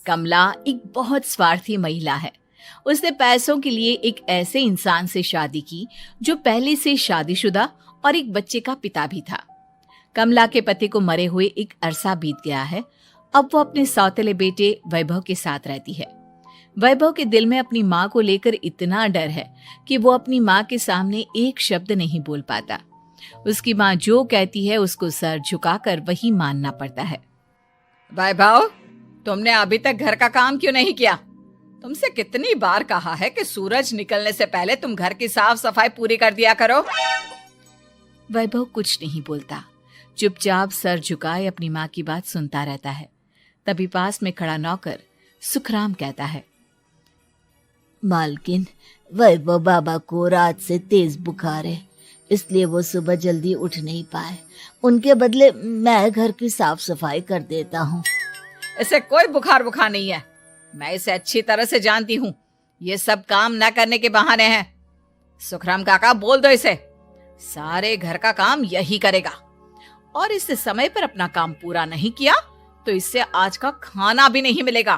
कमला एक बहुत स्वार्थी महिला है। उसने पैसों के लिए एक ऐसे इंसान से शादी की जो पहले से शादीशुदा और एक बच्चे का पिता भी था। कमला के पति को मरे हुए एक अरसा बीत गया है। अब वो अपने सौतेले बेटे वैभव के साथ रहती है। वैभव के दिल में अपनी माँ को लेकर इतना डर है कि वो अपनी माँ के सामने एक शब्द नहीं बोल पाता। उसकी माँ जो कहती है उसको सर झुकाकर वही मानना पड़ता है। वैभव, तुमने अभी तक घर का काम क्यों नहीं किया? तुमसे कितनी बार कहा है कि सूरज निकलने से पहले तुम घर की साफ सफाई पूरी कर दिया करो। वैभव कुछ नहीं बोलता, चुपचाप सर झुकाए अपनी माँ की बात सुनता रहता है। तभी पास में खड़ा नौकर सुखराम कहता है, मालकिन, वैभव बाबा को रात से तेज बुखार है, इसलिए वो सुबह जल्दी उठ नहीं पाए। उनके बदले मैं घर की साफ सफाई कर देता हूँ। इसे कोई बुखार नहीं है। मैं इसे अच्छी तरह से जानती हूँ। ये सब काम न करने के बहाने हैं। सुखराम काका, बोल दो इसे, सारे घर का काम यही करेगा। और इससे समय पर अपना काम पूरा नहीं किया तो इससे आज का खाना भी नहीं मिलेगा।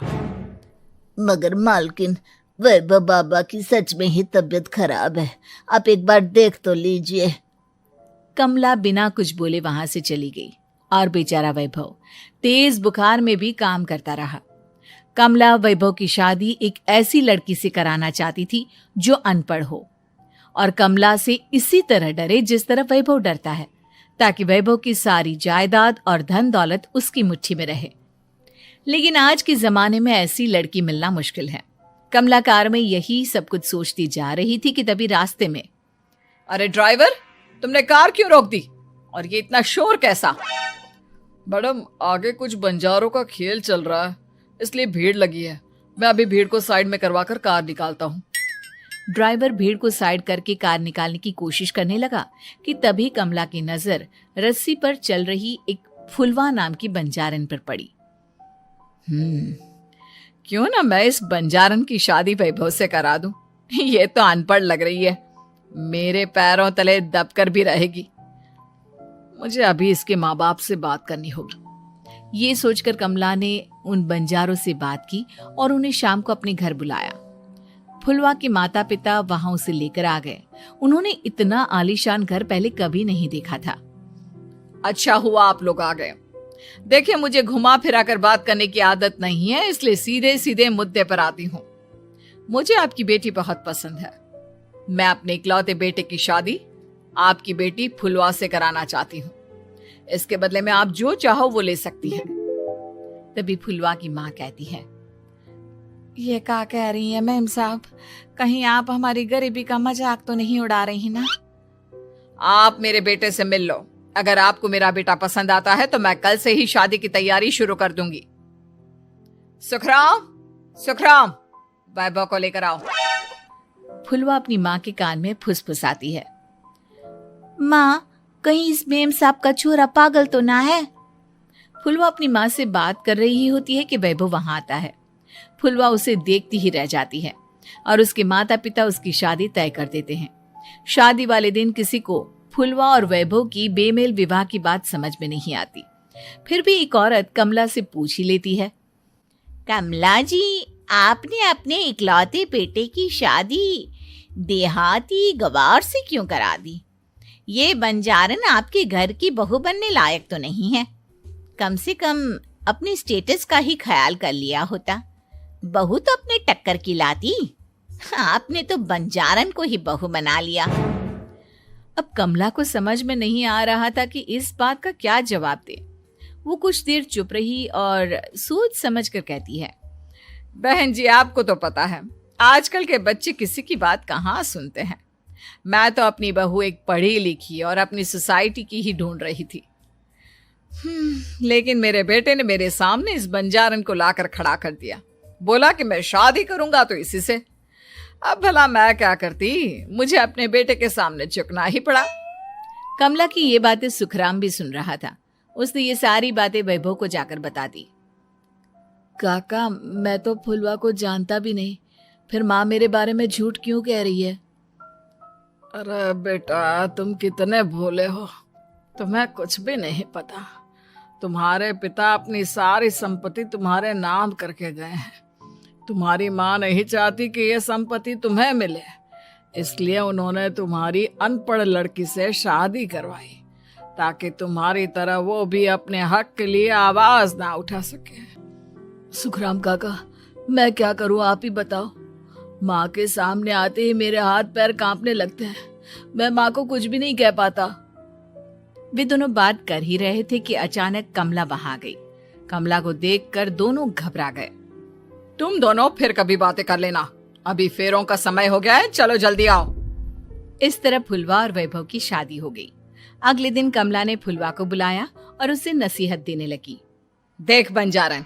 मगर मालकिन, वैभव बाबा की सच में ही तबीयत खराब है, आप एक बार देख तो लीजिए। कमला बिना कुछ बोले वहां से चली गई और बेचारा वैभव तेज बुखार में भी काम करता रहा। कमला वैभव की शादी एक ऐसी लड़की से कराना चाहती थी जो अनपढ़ हो और कमला से इसी तरह डरे जिस तरह वैभव डरता है, ताकि वैभव की सारी जायदाद और धन दौलत उसकी मुट्ठी में रहे। लेकिन आज के जमाने में ऐसी लड़की मिलना मुश्किल है। कमला कार में यही सब कुछ सोचती जा रही थी कि तभी रास्ते में, अरे ड्राइवर, तुमने कार क्यों रोक दी? और ये इतना शोर कैसा? मैडम, आगे कुछ बंजारों का खेल चल रहा है, इसलिए भीड़ लगी है। मैं अभी भीड़ को साइड में करवाकर कार निकालता हूँ। ड्राइवर भीड़ को साइड करके कार निकालने की कोशिश करने लगा कि तभी कमला की नजर रस्सी पर चल रही एक फुलवा नाम की बंजारन पर पड़ी। क्यों ना मैं इस बंजारन की शादी वैभव से करा दूं? ये तो अनपढ़ लग रही है, मेरे पैरों तले दबकर भी रहेगी। मुझे अभी इसके माँ बाप से बात करनी होगी। ये सोचकर कमला ने उन बंजारों से बात की और उन्हें शाम को अपने घर बुलाया। फुलवा के माता पिता वहां उसे लेकर आ गए। उन्होंने इतना आलीशान घर पहले कभी नहीं देखा था। अच्छा हुआ आप लोग आ गए। देखिए, मुझे घुमा फिरा कर बात करने की आदत नहीं है, इसलिए सीधे सीधे मुद्दे पर आती हूँ। मुझे आपकी बेटी बहुत पसंद है। मैं अपने इकलौते बेटे की शादी आपकी बेटी फुलवा से कराना चाहती हूँ। इसके बदले में आप जो चाहो वो ले सकती है। तभी फुलवा की माँ कहती है, ये क्या कह रही है मैम साहब? कहीं आप हमारी गरीबी का मजाक तो नहीं उड़ा रही ना? आप मेरे बेटे से मिल लो। अगर आपको मेरा बेटा पसंद आता है तो मैं कल से ही शादी की तैयारी शुरू कर दूंगी। सुखराम, वैभव को लेकर आओ। फुलवा अपनी माँ के कान में फुसफुसाती है, माँ, कहीं इस मेम साहब का छोरा पागल तो ना है? फुलवा अपनी माँ से बात कर रही होती है कि वैभव वहां आता है। फुलवा उसे देखती ही रह जाती है और उसके माता पिता उसकी शादी तय कर देते हैं। शादी वाले दिन किसी को फुलवा और वैभव की बेमेल विवाह की बात समझ में नहीं आती। फिर भी एक औरत कमला से पूछ ही लेती है, कमला जी, आपने अपने इकलौते बेटे की शादी देहाती गवार से क्यों करा दी? ये बंजारन आपके घर की बहू बनने लायक तो नहीं है। कम से कम अपने स्टेटस का ही ख्याल कर लिया होता। बहू तो अपने टक्कर की लाती, आपने तो बंजारन को ही बहू बना लिया। अब कमला को समझ में नहीं आ रहा था कि इस बात का क्या जवाब दे। वो कुछ देर चुप रही और सोच समझ कर कहती है, बहन जी, आपको तो पता है आजकल के बच्चे किसी की बात कहाँ सुनते हैं। मैं तो अपनी बहू एक पढ़ी लिखी और अपनी सोसाइटी की ही ढूंढ रही थी। लेकिन मेरे बेटे ने मेरे सामने इस बंजारन को लाकर खड़ा कर दिया। बोला कि मैं शादी करूंगा तो इसी से। अब भला मैं क्या करती, मुझे अपने बेटे के सामने झुकना ही पड़ा। कमला की ये बातें सुखराम भी सुन रहा था। उसने ये सारी बातें वैभव को जाकर बता दी। काका, मैं तो फुलवा को जानता भी नहीं, फिर माँ मेरे बारे में झूठ क्यों कह रही है? अरे बेटा, तुम कितने भोले हो, तुम्हें कुछ भी नहीं पता। तुम्हारे पिता अपनी सारी संपत्ति तुम्हारे नाम करके गए हैं। तुम्हारी माँ नहीं चाहती कि यह संपत्ति तुम्हें मिले, इसलिए उन्होंने तुम्हारी अनपढ़ लड़की से शादी करवाई ताकि तुम्हारी तरह वो भी अपने हक के लिए आवाज ना उठा सके। सुखराम काका, मैं क्या करूं, आप ही बताओ। माँ के सामने आते ही मेरे हाथ पैर कांपने लगते हैं। मैं माँ को कुछ भी नहीं कह पाता। वे दोनों बात कर ही रहे थे कि अचानक कमला वहां गई। कमला को देखकर दोनों घबरा गए। तुम दोनों फिर कभी बातें कर लेना, अभी फेरों का समय हो गया है, चलो जल्दी आओ। इस तरह फुलवा और वैभव की शादी हो गई। अगले दिन कमला ने फुलवा को बुलाया और उसे नसीहत देने लगी। देख बंजारन,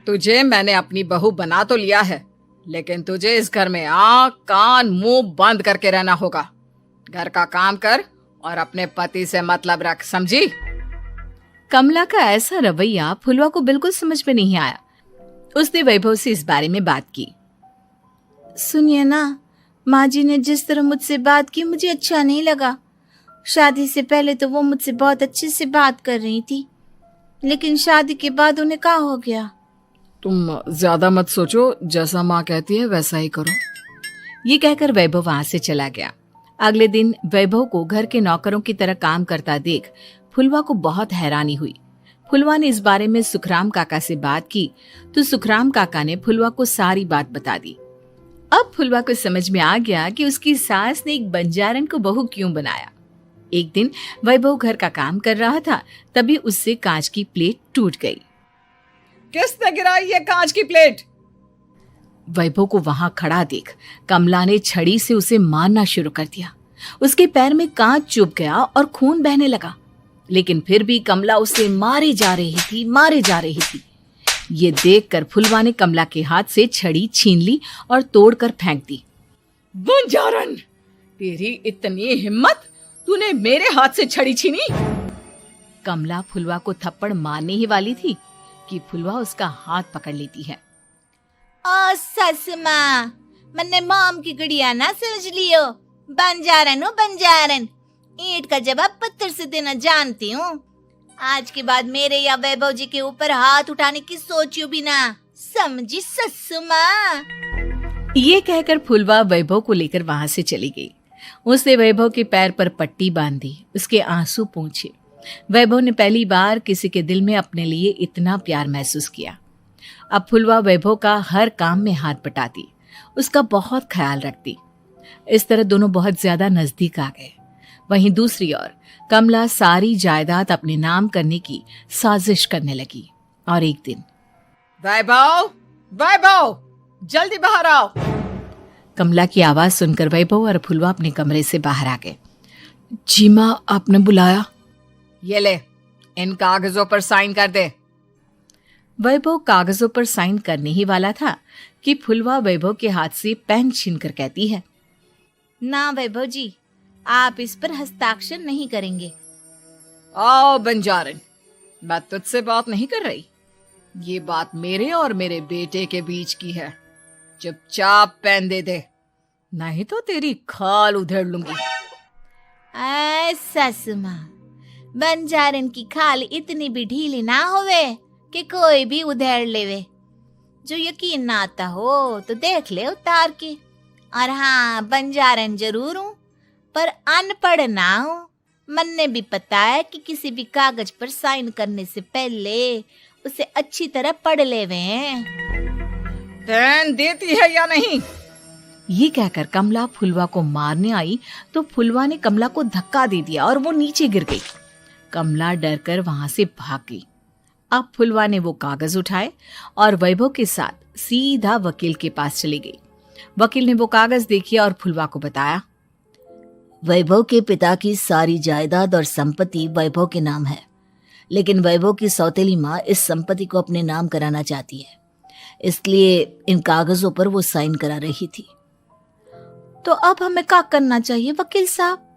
तुझे मैंने अपनी बहू बना तो लिया है, लेकिन तुझे इस घर में आंख कान मुंह बंद करके रहना होगा। घर का काम कर और अपने पति से मतलब रख, समझी? कमला का ऐसा रवैया फुलवा को बिल्कुल समझ में नहीं आया। उसने वैभव से इस बारे में बात की। सुनिए ना, माँ जी ने जिस तरह मुझसे बात की मुझे अच्छा नहीं लगा। शादी से पहले तो वो मुझसे बहुत अच्छे से बात कर रही थी, लेकिन शादी के बाद उन्हें क्या हो गया? तुम ज्यादा मत सोचो, जैसा माँ कहती है वैसा ही करो। ये कहकर वैभव वहां से चला गया। अगले दिन वैभव को घर के नौकरों की तरह काम करता देख फुलवा को बहुत हैरानी हुई। फुलवा ने इस बारे में सुखराम काका से बात की तो सुखराम काका ने फुलवा को सारी बात बता दी। अब फुलवा को समझ में आ गया कि उसकी सास ने एक बंजारन को बहू क्यों बनाया। एक दिन वैभव घर का काम कर रहा था, तभी उससे कांच की प्लेट टूट गई। किसने गिराई ये कांच की प्लेट? वैभव को वहां खड़ा देख कमला ने छड़ी से उसे मारना शुरू कर दिया। उसके पैर में कांच चुभ गया और खून बहने लगा, लेकिन फिर भी कमला उसे मारे जा रही थी। ये देखकर फुलवा ने कमला के हाथ से छड़ी छीन ली और तोड़कर फेंक दी। बंजारन, तेरी इतनी हिम्मत, तूने मेरे हाथ से छड़ी छीनी? कमला फुलवा को थप्पड़ मारने ही वाली थी कि फुलवा उसका हाथ पकड़ लेती है। ओ सस माँ, मैंने मॉम की गुड़िया ना समझ लियो। बंजारन, ईंट का जवाब पत्थर से देना जानती हूँ। आज के बाद मेरे या वैभव जी के ऊपर हाथ उठाने की सोचियो भी ना, समझी ससु माँ? ये कहकर फुलवा वैभव को लेकर वहां से चली गई। उसने वैभव के पैर पर पट्टी बांधी, उसके आंसू पोंछे। वैभव ने पहली बार किसी के दिल में अपने लिए इतना प्यार महसूस किया। अब फुलवा वैभव का हर काम में हाथ बटाती, उसका बहुत ख्याल रखती। इस तरह दोनों बहुत ज्यादा नजदीक आ गए। वहीं दूसरी ओर कमला सारी जायदाद अपने नाम करने की साजिश करने लगी। और एक दिन, वैभव, जल्दी बाहर आओ। कमला की आवाज सुनकर वैभव और फुलवा अपने कमरे से बाहर आ गए। जी माँ, आपने बुलाया? ये ले, इन कागजों पर साइन कर दे। वैभव कागजों पर साइन करने ही वाला था कि फुलवा वैभव के हाथ से पेन छीनकर कहती है, ना वैभव जी, आप इस पर हस्ताक्षर नहीं करेंगे। आओ बंजारन, मैं तुझसे बात नहीं कर रही। ये बात मेरे और मेरे बेटे के बीच की है। चुपचाप पेन दे दे, नहीं तो तेरी खाल उधेड़ लूंगी। ससु माँ, बंजारन की खाल इतनी भी ढीली ना होवे कि कोई भी उधेड़ लेवे। जो यकीन ना आता हो तो देख ले उतार के। और हाँ, बंजारन जरूर हूँ पर अनपढ़ ना हूँ। मन्ने भी पता है कि किसी भी कागज पर साइन करने से पहले उसे अच्छी तरह पढ़ लेवे हैं। पेन देती है या नहीं? ये कहकर कमला फुलवा को मारने आई तो फुलवा ने कमला को धक्का दे दिया और वो नीचे गिर गई। कमला डरकर वहां से भाग गई। अब फुलवा ने वो कागज उठाए और वैभव के साथ सीधा वकील के पास चली गई। वकील ने वो कागज देखे और फुलवा को बताया, वैभव के पिता की सारी जायदाद और संपत्ति वैभव के नाम है, लेकिन वैभव की सौतेली माँ इस संपत्ति को अपने नाम कराना चाहती है, इसलिए इन कागजों पर वो साइन करा रही थी। तो अब हमें क्या करना चाहिए वकील साहब?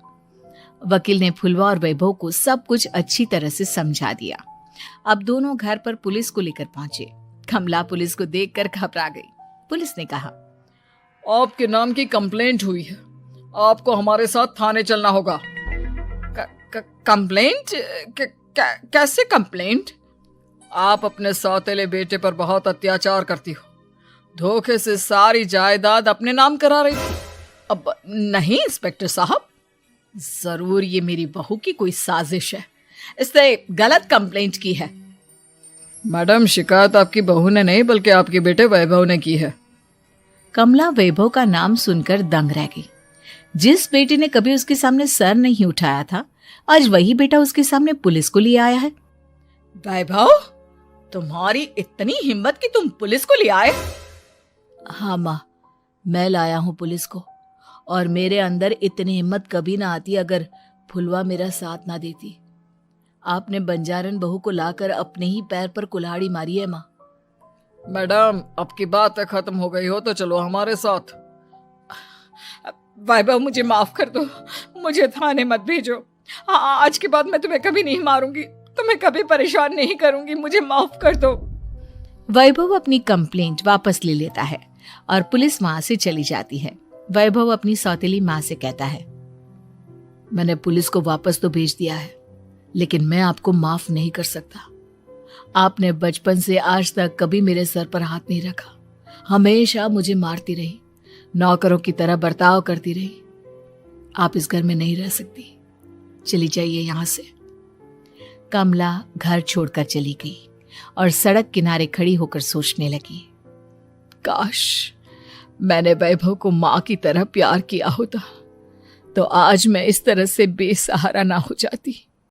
वकील ने फुलवा और वैभव को सब कुछ अच्छी तरह से समझा दिया। अब दोनों घर पर पुलिस को लेकर पहुंचे। कमला पुलिस को देखकर घबरा गई। पुलिस ने कहा, आपके नाम की कंप्लेंट हुई है, आपको हमारे साथ थाने चलना होगा। कंप्लेंट? कैसे कंप्लेंट? आप अपने सौतेले बेटे पर बहुत अत्याचार करती हो, धोखे से सारी जायदाद अपने नाम करा रही थी। अब नहीं इंस्पेक्टर साहब, जरूर ये मेरी बहू की कोई साजिश है, इसने गलत कंप्लेंट की है। मैडम, शिकायत आपकी बहू ने नहीं बल्कि आपके बेटे वैभव ने की है। कमला वैभव का नाम सुनकर दंग रह गई। जिस बेटे ने कभी उसके सामने सर नहीं उठाया था, आज वही बेटा उसके सामने पुलिस को लिए आया है। वैभव, तुम्हारी इतनी हिम्मत कि तुम पुलिस को ले आए? हाँ माँ, मैं लाया हूं पुलिस को, और मेरे अंदर इतनी हिम्मत कभी ना आती अगर फुलवा मेरा साथ ना देती। आपने बंजारन बहू को लाकर अपने ही पैर पर कुल्हाड़ी मारी है माँ। मैडम, अब की बात खत्म हो गई हो तो चलो हमारे साथ। वैभव, मुझे माफ कर दो, मुझे थाने मत भेजो। आज के बाद मैं तुम्हें कभी नहीं मारूंगी, तुम्हें कभी परेशान नहीं करूंगी, मुझे माफ कर दो। वैभव अपनी कंप्लेंट वापस ले लेता है और पुलिस वहां से चली जाती है। वैभव अपनी सौतेली माँ से कहता है, मैंने पुलिस को वापस तो भेज दिया है, लेकिन मैं आपको माफ नहीं कर सकता। आपने बचपन से आज तक कभी मेरे सर पर हाथ नहीं रखा, हमेशा मुझे मारती रही, नौकरों की तरह बर्ताव करती रही। आप इस घर में नहीं रह सकती, चली जाइए यहां से। कमला घर छोड़कर चली गई और सड़क किनारे खड़ी होकर सोचने लगी, काश मैंने वैभव को माँ की तरह प्यार किया होता तो आज मैं इस तरह से बेसहारा ना हो जाती।